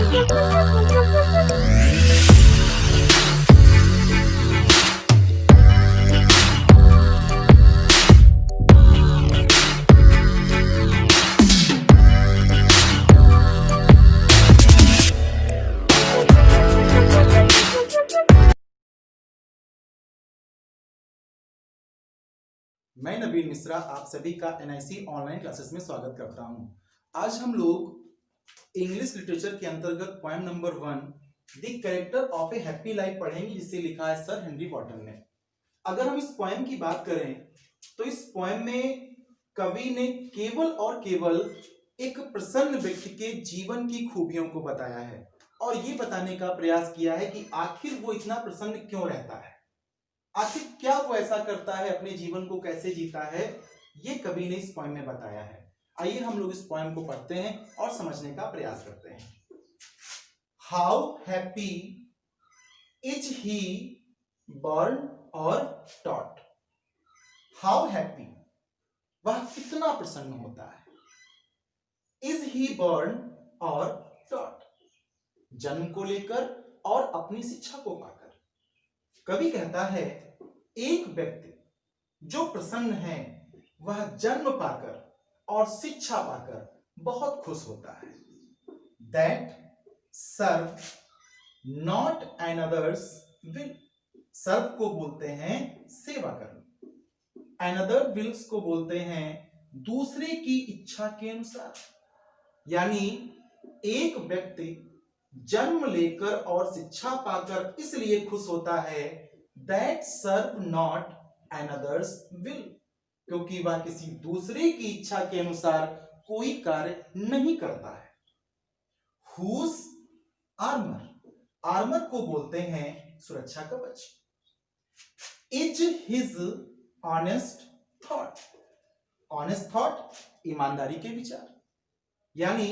मैं नवीन मिश्रा आप सभी का एनआईसी ऑनलाइन क्लासेस में स्वागत करता हूं। आज हम लोग इंग्लिश लिटरेचर के अंतर्गत poem number 1 the character of A happy life पढ़ेंगे, जिसे लिखा है सर हेनरी वॉटन ने। अगर हम इस पोएम की बात करें तो इस पोएम में कवि ने केवल और केवल एक प्रसन्न व्यक्ति के जीवन की खूबियों को बताया है और ये बताने का प्रयास किया है कि आखिर वो इतना प्रसन्न क्यों रहता है, आखिर क्या वो ऐसा करता है, अपने जीवन को कैसे जीता है, ये कवि ने इस पोएम में बताया है। आइए हम लोग इस पोएम को पढ़ते हैं और समझने का प्रयास करते हैं। How happy is he burn और टॉट। हाउ हैप्पी, वह कितना प्रसन्न होता है। इज ही बर्न और टॉट, जन्म को लेकर और अपनी शिक्षा को पाकर। कवि कहता है एक व्यक्ति जो प्रसन्न है वह जन्म पाकर और शिक्षा पाकर बहुत खुश होता है। That serve not another's will, सर्व को बोलते हैं सेवा करना, another wills को बोलते हैं दूसरे की इच्छा के अनुसार। यानी एक व्यक्ति जन्म लेकर और शिक्षा पाकर इसलिए खुश होता है that serve not another's will, क्योंकि वह किसी दूसरे की इच्छा के अनुसार कोई कार्य नहीं करता है। Whose armor, आर्मर को बोलते हैं सुरक्षा कवच। Is his honest thought, honest thought ईमानदारी के विचार, यानी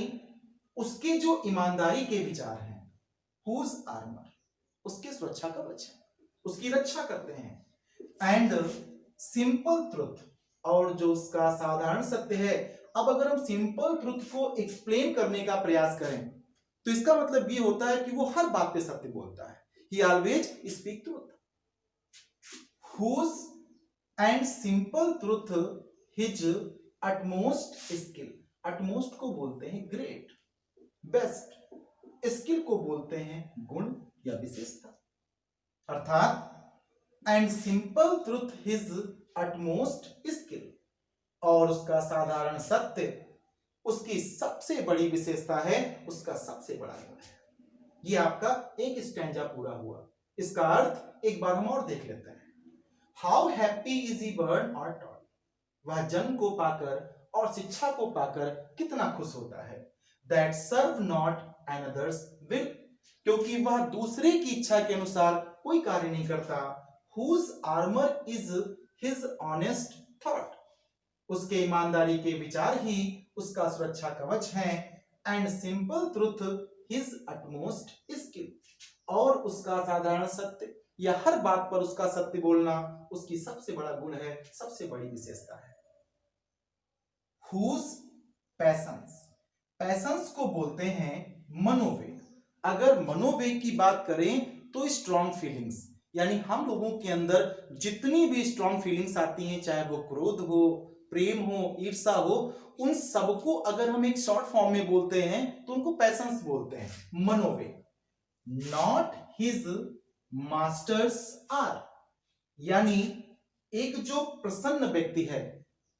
उसके जो ईमानदारी के विचार हैं, whose armor उसके सुरक्षा कवच है, उसकी रक्षा करते हैं। एंड सिंपल ट्रुथ, और जो उसका साधारण सत्य है। अब अगर हम सिंपल ट्रुथ को एक्सप्लेन करने का प्रयास करें तो इसका मतलब ये होता है कि वो हर बात पे सत्य बोलता है। He always speak truth. Whose and simple truth his utmost skill, utmost को बोलते हैं ग्रेट, बेस्ट, स्किल को बोलते हैं गुण या विशेषता। अर्थात and simple truth his utmost skill, और उसका साधारण सत्य उसकी सबसे बड़ी विशेषता है, उसका सबसे बड़ा गुण है। ये आपका एक स्टैंजा पूरा हुआ। इसका अर्थ एक बार हम और देख लेते हैं। How happy is he burn और टॉट, वह जन्म को पाकर और शिक्षा को पाकर कितना खुश होता है। That serve not another's will, क्योंकि वह दूसरे की इच्छा के अनुसार कोई कार्य नहीं करता। Whose armor is his honest thought, उसके ईमानदारी के विचार ही उसका सुरक्षा कवच है। And simple truth his utmost skill, और उसका साधारण सत्य या हर बात पर उसका सत्य बोलना उसकी सबसे बड़ा गुण है, सबसे बड़ी विशेषता है। Whose passions, पैशंस को बोलते हैं मनोवेग। अगर मनोवेग की बात करें तो स्ट्रॉन्ग फीलिंग्स, यानी हम लोगों के अंदर जितनी भी स्ट्रॉन्ग फीलिंग्स आती हैं, चाहे वो क्रोध हो, प्रेम हो, ईर्ष्या हो, उन सबको अगर हम एक शॉर्ट फॉर्म में बोलते हैं तो उनको पैशंस बोलते हैं, मनोवेग। नॉट हिज मास्टर्स आर, यानी एक जो प्रसन्न व्यक्ति है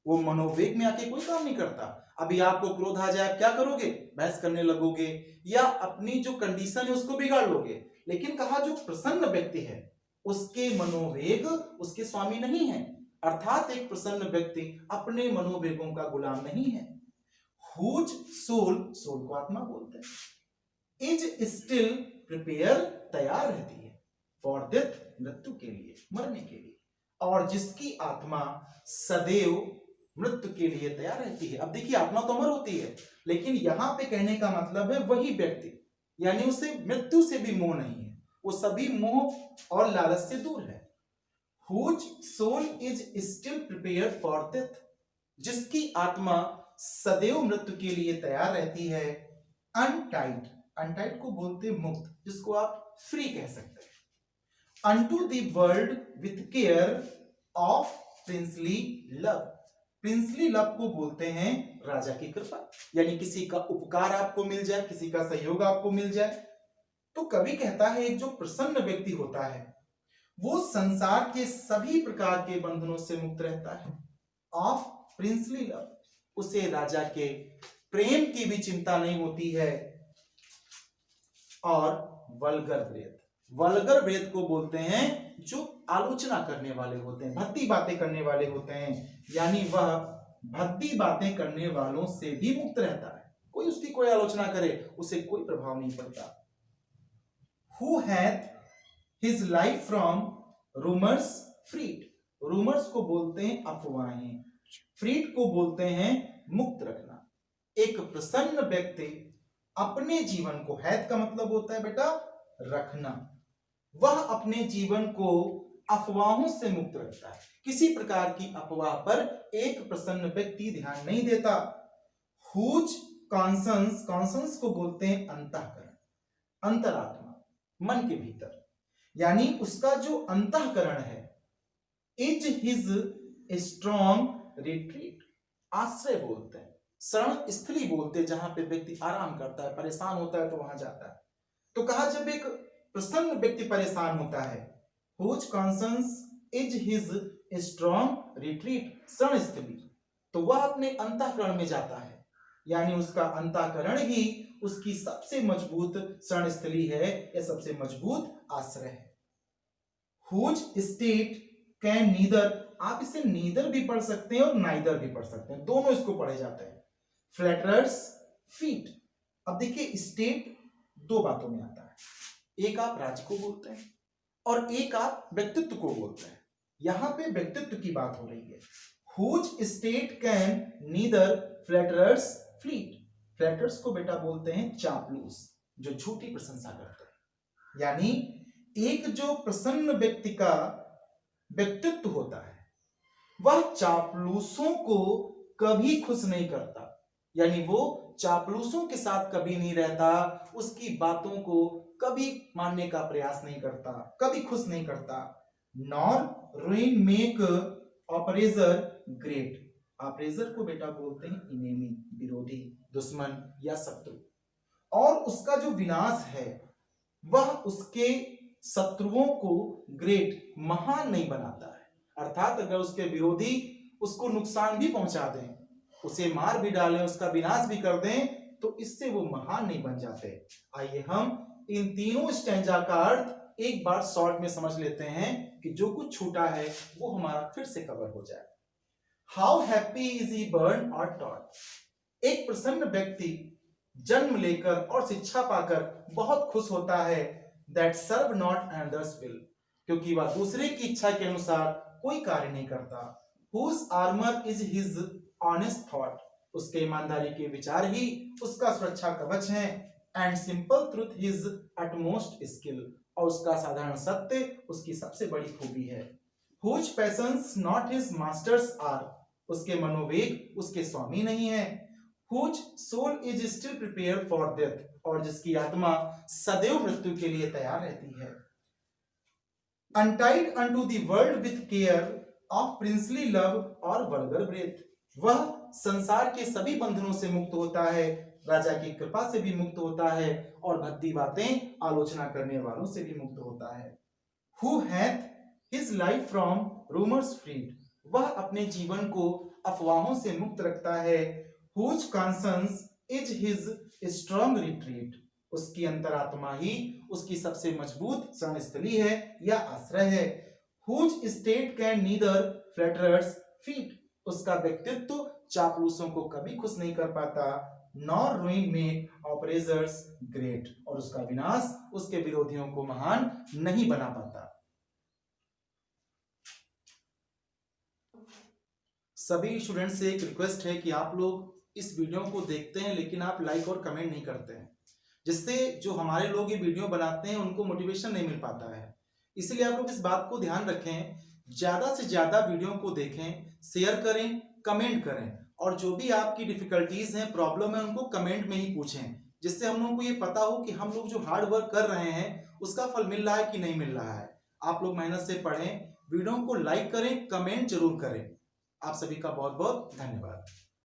वो मनोवेग में आके कोई काम नहीं करता। अभी आपको क्रोध आ जाए, आप क्या करोगे? बहस करने लगोगे या अपनी जो कंडीशन है उसको बिगाड़ लोगे। लेकिन कहा जो प्रसन्न व्यक्ति है उसके मनोवेग उसके स्वामी नहीं है, अर्थात एक प्रसन्न व्यक्ति अपने मनोवेगों का गुलाम नहीं है। हुज सोल, सोल को आत्मा बोलते हैं। इज स्टिल प्रिपेयर, तैयार रहती है। फॉर डेथ, मृत्यु के लिए, मरने के लिए। और जिसकी आत्मा सदैव मृत्यु के लिए तैयार रहती है। अब देखिए आत्मा तो अमर होती है, लेकिन यहां पे कहने का मतलब है वही व्यक्ति, यानी उसे मृत्यु से भी मोह नहीं है, वो सभी मोह और लालच से दूर है। Whose soul is still prepared for death, जिसकी आत्मा सदैव मृत्यु के लिए तैयार रहती है। Untied, अनटाइड को बोलते हैं मुक्त, जिसको आप फ्री कह सकते हैं। Unto the world with care of princely love, princely love को बोलते हैं राजा की कृपा, यानी किसी का उपकार आपको मिल जाए, किसी का सहयोग आपको मिल जाए। तो कवि कहता है एक जो प्रसन्न व्यक्ति होता है वो संसार के सभी प्रकार के बंधनों से मुक्त रहता है। ऑफ प्रिंसली लव, उसे राजा के प्रेम की भी चिंता नहीं होती है। और वल्गर ब्रेथ, वल्गर ब्रेथ को बोलते हैं जो आलोचना करने वाले होते हैं, भद्दी बातें करने वाले होते हैं, यानी वह भद्दी बातें करने वालों से भी मुक्त रहता है। कोई उसकी कोई आलोचना करे उसे कोई प्रभाव नहीं पड़ता। Who hath his life from rumors freed, rumors को बोलते हैं अफवाहें, फ्रीड को बोलते हैं मुक्त रखना। एक प्रसन्न व्यक्ति अपने जीवन को, हैथ का मतलब होता है बेटा रखना, वह अपने जीवन को अफवाहों से मुक्त रखता है। किसी प्रकार की अफवाह पर एक प्रसन्न व्यक्ति ध्यान नहीं देता। हुज कॉन्संस, कॉन्संस को बोलते हैं अंतःकरण, अंतरात्मा, मन के भीतर, यानी उसका जो अंतःकरण है। इज हिज स्ट्रॉन्ग रिट्रीट, आश्रय बोलते हैं, शरण स्थली बोलते हैं, जहां पे व्यक्ति आराम करता है, परेशान होता है तो वहां जाता है। तो कहा जब एक प्रसन्न व्यक्ति परेशान होता है, whose conscience is his strong retreat, शरण स्थली, तो वह अपने अंतःकरण में जाता है, यानी उसका अंतःकरण ही उसकी सबसे मजबूत शरण स्थली है या सबसे मजबूत आश्रय है। हुज स्टेट कैन नीदर, आप इसे नीदर भी पढ़ सकते हैं और नाइदर भी पढ़ सकते हैं, दोनों इसको पढ़े जाते हैं। फ्लैटरर्स फीट, अब देखिए स्टेट दो बातों में आता है, एक आप राज्य को बोलते हैं और एक आप व्यक्तित्व को बोलते हैं। यहां पे व्यक्तित्व की बात हो रही है। Whose state can neither flatterers fleet, flatterers को बेटा बोलते हैं चापलूस, जो झूठी प्रशंसा करते हैं। यानी एक जो प्रसन्न व्यक्ति का व्यक्तित्व होता है वह चापलूसों को कभी खुश नहीं करता, यानी वो चापलूसों के साथ कभी नहीं रहता, उसकी बातों को कभी मानने का प्रयास नहीं करता, कभी खुश नहीं करता। नॉर रुइन मेक ऑपरेजर ग्रेट, ऑपरेजर को बेटा बोलते हैं इनेमी, विरोधी, दुश्मन या शत्रु, और उसका जो विनाश है वह उसके शत्रुओं को ग्रेट, महान नहीं बनाता है। अर्थात अगर उसके विरोधी उसको नुकसान भी पहुंचा दें, उसे मार भी डालें, उसका विनाश भी कर दें, तो इससे वो महान नहीं बन जाते। आइए हम इन तीनों स्टैंजा का अर्थ एक बार शॉर्ट में समझ लेते हैं कि जो कुछ छूटा है वो हमारा फिर से कवर हो जाए। How happy is he burn और टॉट, एक प्रसन्न व्यक्ति जन्म लेकर और शिक्षा पाकर बहुत खुश होता है। That serve not another's will, क्योंकि वह दूसरे की इच्छा के अनुसार कोई कार्य नहीं करता। Whose armour is his honest thought, उसके ईमानदारी के विचार ही उसका सुरक्षा कवच है। And simple truth his utmost skill, और उसका साधारण सत्य उसकी सबसे बड़ी खूबी है। Whose passions not his masters are, उसके मनोवेग उसके स्वामी नहीं है। Whose soul is still prepare for death, और जिसकी आत्मा सदैव मृत्यु के लिए तैयार रहती है। Untied unto the world with care of princely love और वल्गर ब्रेथ, वह संसार के सभी बंधनों से मुक्त होता है, राजा की कृपा से भी मुक्त होता है, और भद्दी बातें आलोचना करने वालों से भी मुक्त होता है। Who hath his life from rumors freed, वह अपने जीवन को अफवाहों से मुक्त रखता है। Whose conscience is his strong retreat, उसकी अंतरात्मा ही उसकी सबसे मजबूत शरणस्थली है या आश्रय है। Whose state can neither flatterers feed, उसका व्यक्तित्व चापलूसों को कभी खुश नहीं कर पाता। Nor ruin make oppressors great, और उसका विनाश उसके विरोधियों को महान नहीं बना पाता। सभी स्टूडेंट्स से एक रिक्वेस्ट है कि आप लोग इस वीडियो को देखते हैं लेकिन आप लाइक और कमेंट नहीं करते हैं, जिससे जो हमारे लोग ये वीडियो बनाते हैं उनको मोटिवेशन नहीं मिल पाता है। इसलिए आप लोग इस बात को ध्यान रखें, ज्यादा से ज्यादा वीडियो को देखें, शेयर करें, कमेंट करें, और जो भी आपकी डिफिकल्टीज हैं, प्रॉब्लम है, उनको कमेंट में ही पूछें, जिससे हम लोगों को ये पता हो कि हम लोग जो हार्ड वर्क कर रहे हैं उसका फल मिल रहा है कि नहीं मिल रहा है। आप लोग मेहनत से पढ़ें, वीडियो को लाइक करें, कमेंट जरूर करें। आप सभी का बहुत बहुत धन्यवाद।